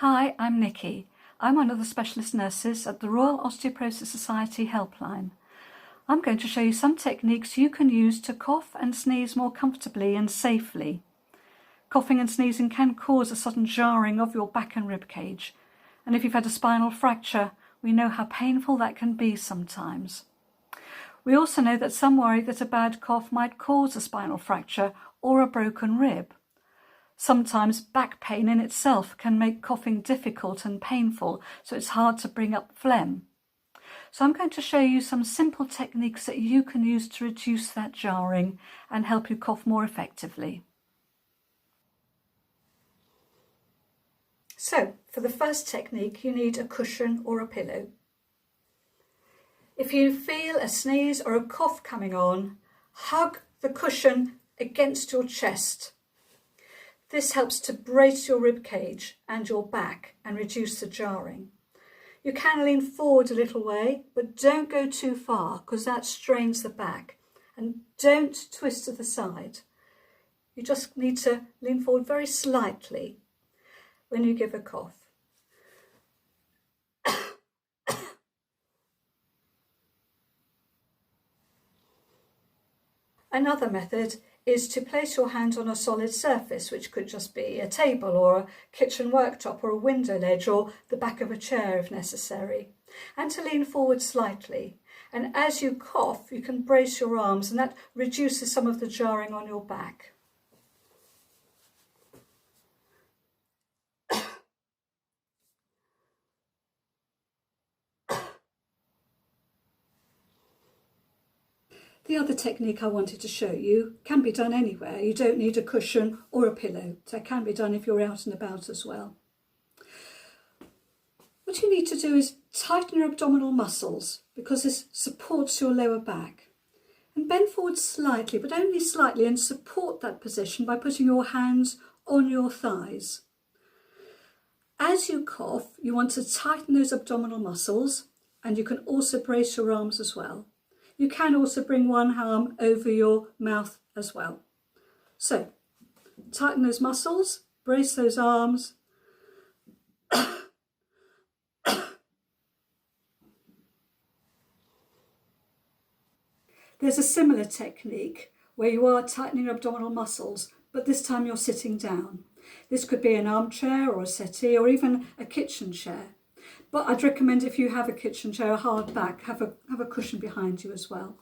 Hi, I'm Nikki. I'm one of the specialist nurses at the Royal Osteoporosis Society Helpline. I'm going to show you some techniques you can use to cough and sneeze more comfortably and safely. Coughing and sneezing can cause a sudden jarring of your back and rib cage, and if you've had a spinal fracture, we know how painful that can be sometimes. We also know that some worry that a bad cough might cause a spinal fracture or a broken rib. Sometimes back pain in itself can make coughing difficult and painful, so it's hard to bring up phlegm. So I'm going to show you some simple techniques that you can use to reduce that jarring and help you cough more effectively. So for the first technique, you need a cushion or a pillow. If you feel a sneeze or a cough coming on, hug the cushion against your chest. This helps to brace your rib cage and your back and reduce the jarring. You can lean forward a little way, but don't go too far because that strains the back. And don't twist to the side. You just need to lean forward very slightly when you give a cough. Another method is to place your hand on a solid surface, which could just be a table or a kitchen worktop or a window ledge or the back of a chair if necessary, and to lean forward slightly. And as you cough, you can brace your arms, and that reduces some of the jarring on your back. The other technique I wanted to show you can be done anywhere. You don't need a cushion or a pillow. So it can be done if you're out and about as well. What you need to do is tighten your abdominal muscles because this supports your lower back. And bend forward slightly, but only slightly, and support that position by putting your hands on your thighs. As you cough, you want to tighten those abdominal muscles, and you can also brace your arms as well. You can also bring one arm over your mouth as well. So, tighten those muscles, brace those arms. There's a similar technique where you are tightening your abdominal muscles, but this time you're sitting down. This could be an armchair or a settee or even a kitchen chair. But I'd recommend, if you have a kitchen chair, a hard back, have a cushion behind you as well.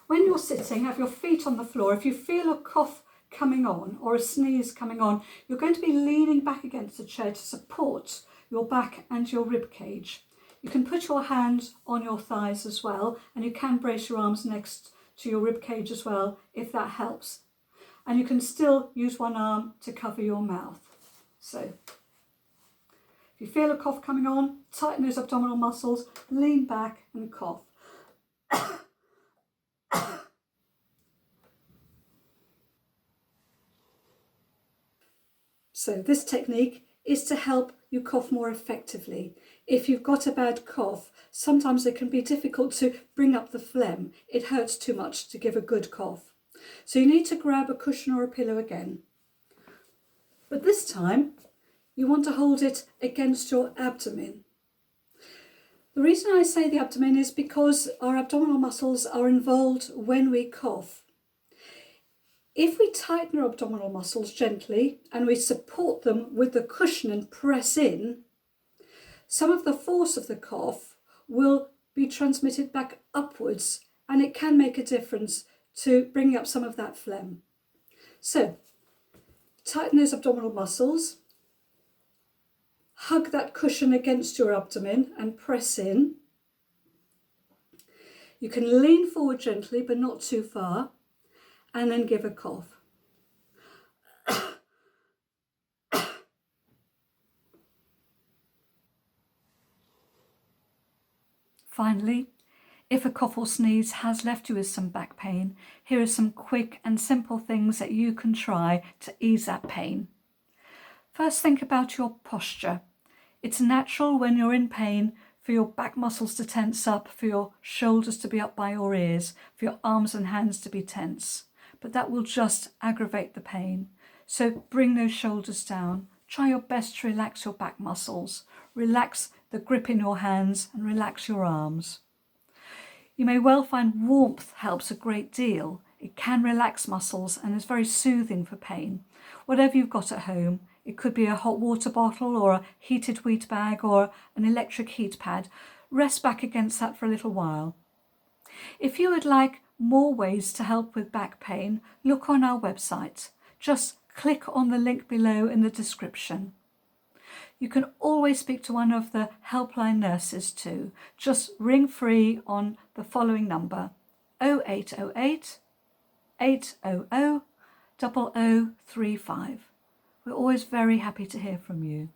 When you're sitting, have your feet on the floor. If you feel a cough coming on or a sneeze coming on, you're going to be leaning back against the chair to support your back and your rib cage. You can put your hands on your thighs as well, and you can brace your arms next to your rib cage as well if that helps. And you can still use one arm to cover your mouth. So, if you feel a cough coming on, tighten those abdominal muscles, lean back and cough. So this technique is to help you cough more effectively. If you've got a bad cough, sometimes it can be difficult to bring up the phlegm. It hurts too much to give a good cough. So you need to grab a cushion or a pillow again. But this time, you want to hold it against your abdomen. The reason I say the abdomen is because our abdominal muscles are involved when we cough. If we tighten our abdominal muscles gently and we support them with the cushion and press in, some of the force of the cough will be transmitted back upwards, and it can make a difference to bringing up some of that phlegm. So, tighten those abdominal muscles, hug that cushion against your abdomen and press in. You can lean forward gently but not too far, and then give a cough. Finally, if a cough or sneeze has left you with some back pain, here are some quick and simple things that you can try to ease that pain. First, think about your posture. It's natural when you're in pain for your back muscles to tense up, for your shoulders to be up by your ears, for your arms and hands to be tense. but that will just aggravate the pain. So bring those shoulders down. Try your best to relax your back muscles. Relax the grip in your hands and relax your arms. You may well find warmth helps a great deal. It can relax muscles and is very soothing for pain. Whatever you've got at home, it could be a hot water bottle or a heated wheat bag or an electric heat pad. Rest back against that for a little while. If you would like more ways to help with back pain, look on our website. Just click on the link below in the description. You can always speak to one of the helpline nurses too. Just ring free on the following number: 0808 800 0035. We're always very happy to hear from you.